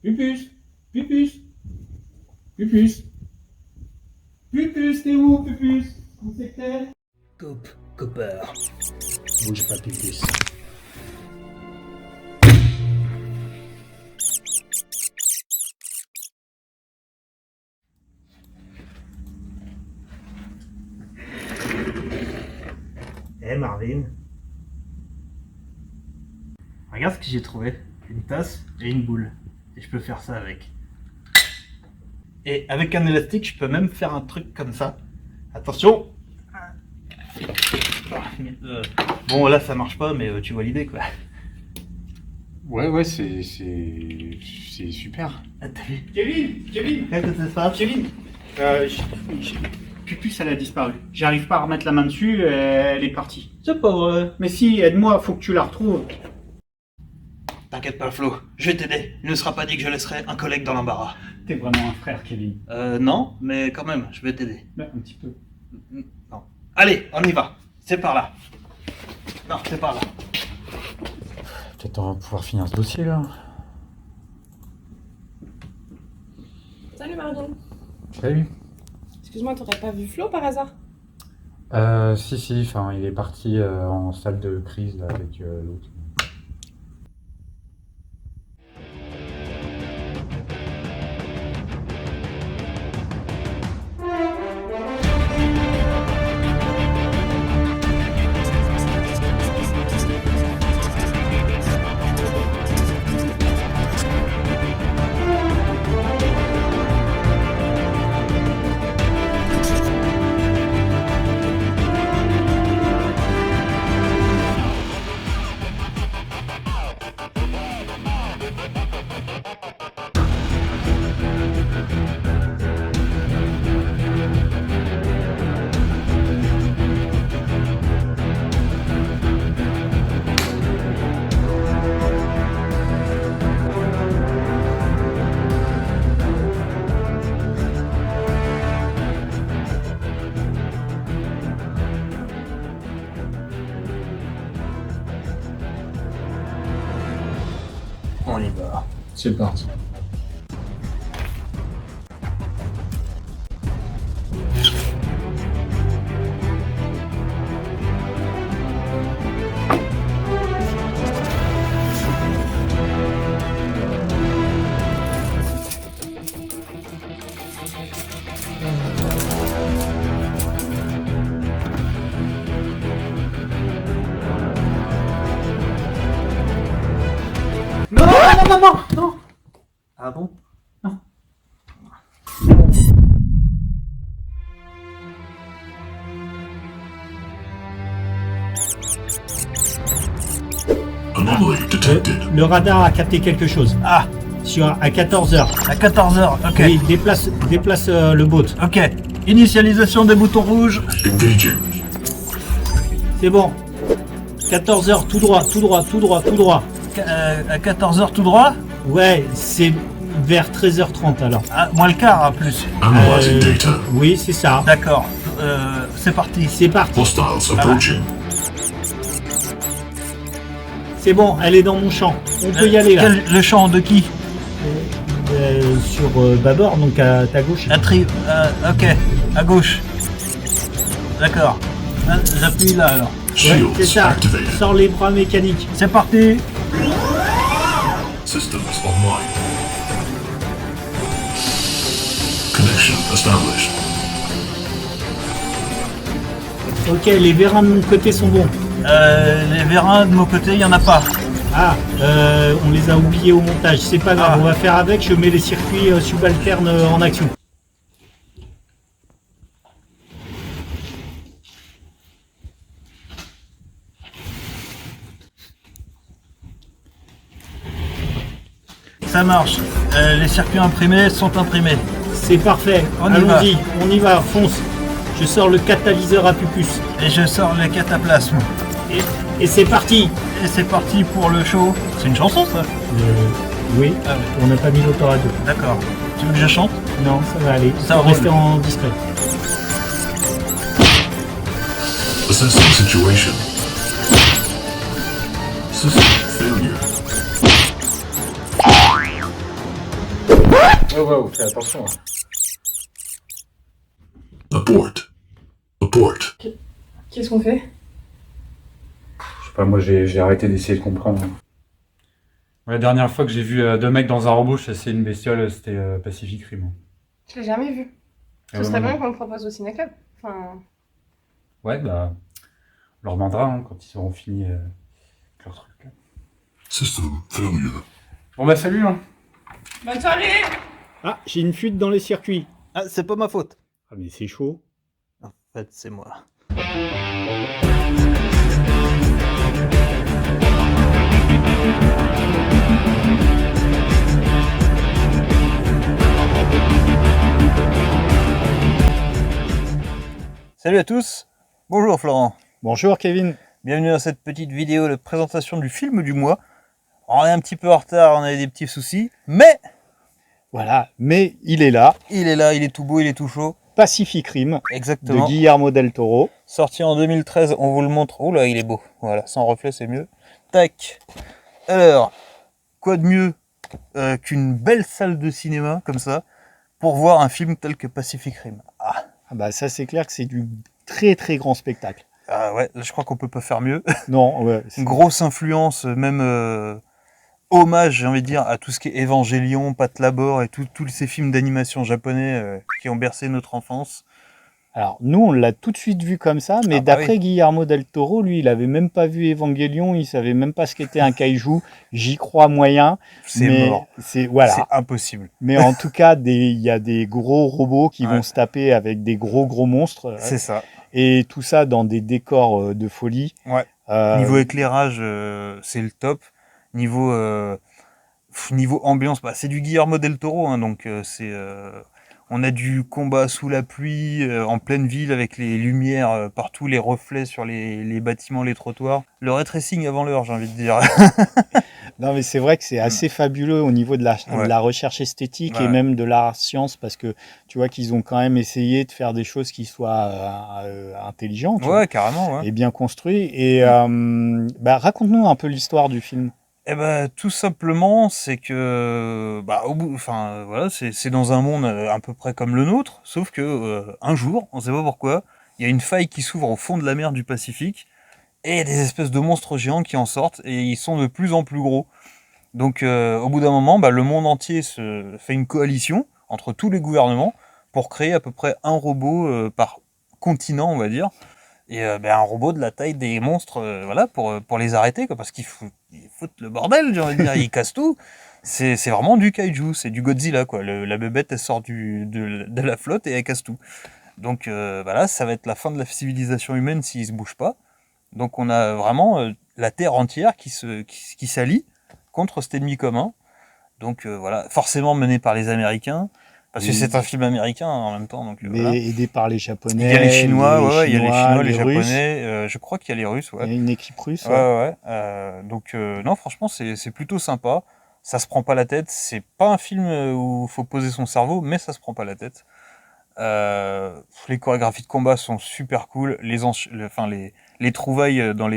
Pupus, Pupus, Pupus, Pupus, t'es où, Pupus? Où c'est que t'es? Coupe, Cooper. Bouge pas, Pupus. Eh Marvin. Regarde ce que j'ai trouvé. Une tasse et une boule. Et je peux faire ça avec. Et avec un élastique, je peux même faire un truc comme ça. Attention. Bon, là, ça marche pas, mais tu vois l'idée, quoi. Ouais, c'est super. Ah, t'as vu? Kevin, Kevin, Qu'est-ce que c'est ça? Kevin. Pupus, elle a disparu. J'arrive pas à remettre la main dessus, elle est partie. C'est pas vrai. Mais si, aide-moi, faut que tu la retrouves. T'inquiète pas, Flo. Je vais t'aider. Il ne sera pas dit que je laisserai un collègue dans l'embarras. T'es vraiment un frère, Kevin. Non, mais quand même, je vais t'aider. Ben, un petit peu. Non. Allez, on y va. C'est par là. Non, c'est par là. Peut-être on va pouvoir finir ce dossier là. Salut Marvin. Salut. Excuse-moi, t'aurais pas vu Flo par hasard? Si, enfin il est parti en salle de crise là, avec l'autre. On y va. C'est parti. Non. Ah bon? Anomaly detected. Le radar a capté quelque chose. Ah, À 14h. à 14h, ok. Oui, déplace le boat. Ok. Initialisation des boutons rouges. Engaging. C'est bon. 14h, tout droit. À 14h tout droit. Ouais, c'est vers 13h30 alors. Ah, moins le quart, en plus. Analyzing data. Oui, c'est ça. D'accord. C'est parti. C'est parti. Hostiles approaching. C'est bon, elle est dans mon champ. On peut y aller là. Le champ de qui? Sur bâbord, donc à ta gauche. Ok, à gauche. D'accord. J'appuie là alors. Ouais, Shields c'est ça. activated. Sors les bras mécaniques. C'est parti. Systems online. Connection established. Ok, les vérins de mon côté sont bons. Les vérins de mon côté, il n'y en a pas. Ah, on les a oubliés au montage. C'est pas grave, Ah. on va faire avec. Je mets les circuits subalternes en action. Ça marche. Les circuits imprimés sont imprimés. C'est parfait. On y va. Allons-y, on y va, fonce. Je sors le catalyseur à Pupus. Et je sors le cataplasme. Et c'est parti. Et c'est parti pour le show. C'est une chanson ça? Oui, Ah oui. on n'a pas mis l'autoradio. D'accord. Tu veux que je chante? Non, ça va aller. Ça Faut roule. rester en discret. Assessing situation. System failure. Ouais, fais attention. Abort. Abort. Qu'est-ce qu'on fait? Je sais pas, moi j'ai arrêté d'essayer de comprendre. Ouais, la dernière fois que j'ai vu deux mecs dans un robot chasser une bestiole, c'était Pacific Rim. Je l'ai jamais vu. Ce ouais, serait ouais, bien qu'on le propose au ciné-club. Enfin, Ouais, bah, on leur demandera hein, quand ils auront fini leur truc. Là. System failure. Bon bah salut hein. bonne soirée! Ah, j'ai une fuite dans les circuits. Ah, c'est pas ma faute. Ah, mais c'est chaud. En fait, c'est moi. Salut à tous. Bonjour Florent. Bonjour Kevin. Bienvenue dans cette petite vidéo de présentation du film du mois. On est un petit peu en retard, on a des petits soucis, mais Voilà, mais il est là. il est là, il est tout beau, il est tout chaud. Pacific Rim de Exactement. Guillermo del Toro. Sorti en 2013, on vous le montre. Oh là, il est beau. Voilà, sans reflet, c'est mieux. Tac. Alors, quoi de mieux qu'une belle salle de cinéma comme ça pour voir un film tel que Pacific Rim. Ah bah ça c'est clair que c'est du très très grand spectacle. Ah ouais, là, je crois qu'on peut pas faire mieux. Non, ouais. Une grosse influence, même hommage, j'ai envie de dire, à tout ce qui est Évangélion, Pat Labor et tous ces films d'animation japonais qui ont bercé notre enfance. Alors nous on l'a tout de suite vu comme ça, mais Ah bah d'après oui. Guillermo del Toro, lui il avait même pas vu Evangelion, il savait même pas ce qu'était un kaiju. J'y crois moyen. C'est mais mort. C'est voilà. C'est impossible. Mais en tout cas, il y a des gros robots qui Ouais. vont se taper avec des gros monstres. C'est ça. Et tout ça dans des décors de folie. Ouais. Niveau éclairage, c'est le top. Niveau ambiance, bah, c'est du Guillermo del Toro, hein, donc on a du combat sous la pluie, en pleine ville, avec les lumières partout, les reflets sur les bâtiments, les trottoirs. Le ray tracing avant l'heure, j'ai envie de dire. Non, mais c'est vrai que c'est assez fabuleux au niveau de Ouais. la recherche esthétique Ouais. et même de l'art science, parce que tu vois qu'ils ont quand même essayé de faire des choses qui soient intelligentes Ouais, carrément, ouais. et bien construites. Et bah, raconte-nous un peu l'histoire du film. Eh ben, tout simplement, c'est que, bah, voilà, c'est dans un monde à peu près comme le nôtre, sauf que un jour, on sait pas pourquoi, il y a une faille qui s'ouvre au fond de la mer du Pacifique et il y a des espèces de monstres géants qui en sortent et ils sont de plus en plus gros. Donc, au bout d'un moment, bah, le monde entier se fait une coalition entre tous les gouvernements pour créer à peu près un robot par continent, on va dire. Et un robot de la taille des monstres, voilà, pour les arrêter, quoi, parce qu'ils foutent le bordel, j'ai envie de dire, ils cassent tout. C'est vraiment du kaiju, c'est du Godzilla, quoi. La bébête, elle sort de la flotte et elle casse tout. Donc voilà, ça va être la fin de la civilisation humaine s'ils se bougent pas. Donc on a vraiment la Terre entière qui s'allie contre cet ennemi commun. Donc voilà, forcément mené par les Américains. Parce que Oui. c'est un film américain hein, en même temps. Donc, Mais voilà. aidé par les Japonais. Il y a les Chinois, il y a les Chinois, les Russes. Japonais, je crois qu'il y a les Russes, ouais. Il y a une équipe russe. Ouais. Donc, non, franchement, c'est plutôt sympa. Ça se prend pas la tête. C'est pas un film où il faut poser son cerveau, mais ça se prend pas la tête. Les chorégraphies de combat sont super cool. Les trouvailles dans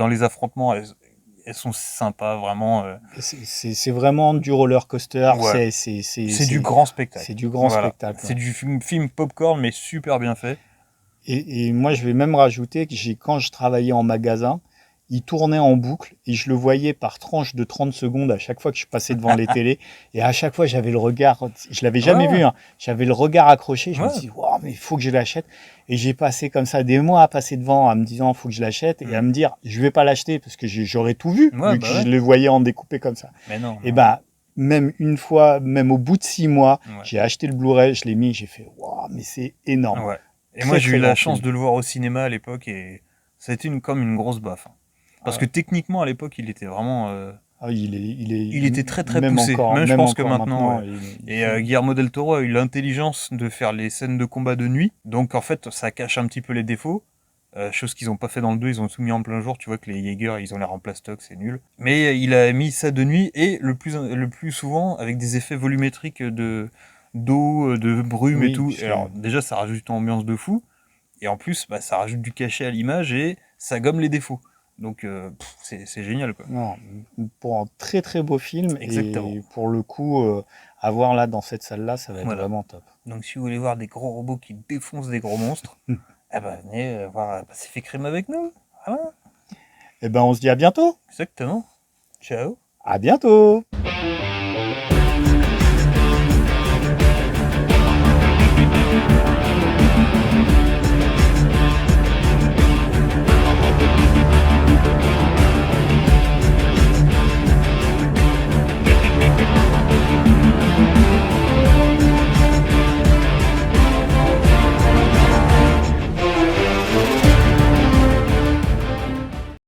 les affrontements, elles sont sympas, vraiment. C'est vraiment du roller coaster. Ouais. C'est du grand spectacle. C'est du grand Voilà. spectacle. C'est du film popcorn, mais super bien fait. Et moi, je vais même rajouter que quand je travaillais en magasin, il tournait en boucle et je le voyais par tranche de 30 secondes à chaque fois que je passais devant les télés. Et à chaque fois, j'avais le regard, je l'avais jamais Ouais. vu, hein, j'avais le regard accroché. Je me Ouais. suis dit, wow, mais il faut que je l'achète. Et j'ai passé comme ça des mois à passer devant, à me disant, il faut que je l'achète et à me dire, je vais pas l'acheter parce que j'aurais tout vu, Ouais, vu bah que ouais. je le voyais en découpé comme ça. Mais non. Et ben, même une fois, même au bout de 6 mois, Ouais. j'ai acheté le Blu-ray, je l'ai mis, j'ai fait, wow, mais c'est énorme. Ouais. Et Très, moi, j'ai eu très la grand chance film. de le voir au cinéma à l'époque et ça a été comme une grosse baffe. hein. Parce que techniquement, à l'époque, il était vraiment. Ah, il était très, très même poussé. Encore, Même je pense que maintenant, ouais. il- Et Guillermo del Toro a eu l'intelligence de faire les scènes de combat de nuit. Donc, en fait, ça cache un petit peu les défauts. Chose qu'ils n'ont pas fait dans le 2, ils ont tout mis en plein jour. Tu vois que les Jaeger, ils ont l'air en plastoc, c'est nul. Mais il a mis ça de nuit et le plus souvent avec des effets volumétriques d'eau, de brume Oui, et tout. puisque- Alors, déjà, ça rajoute une ambiance de fou. Et en plus, bah, ça rajoute du cachet à l'image et ça gomme les défauts. Donc c'est génial quoi. Non, pour un très très beau film. Exactement. Et pour le coup, à voir là dans cette salle-là, ça va être Voilà. vraiment top. Donc si vous voulez voir des gros robots qui défoncent des gros monstres, eh ben venez voir Pacific Rim avec nous. Voilà. Eh ben, on se dit à bientôt. Exactement. Ciao. À bientôt.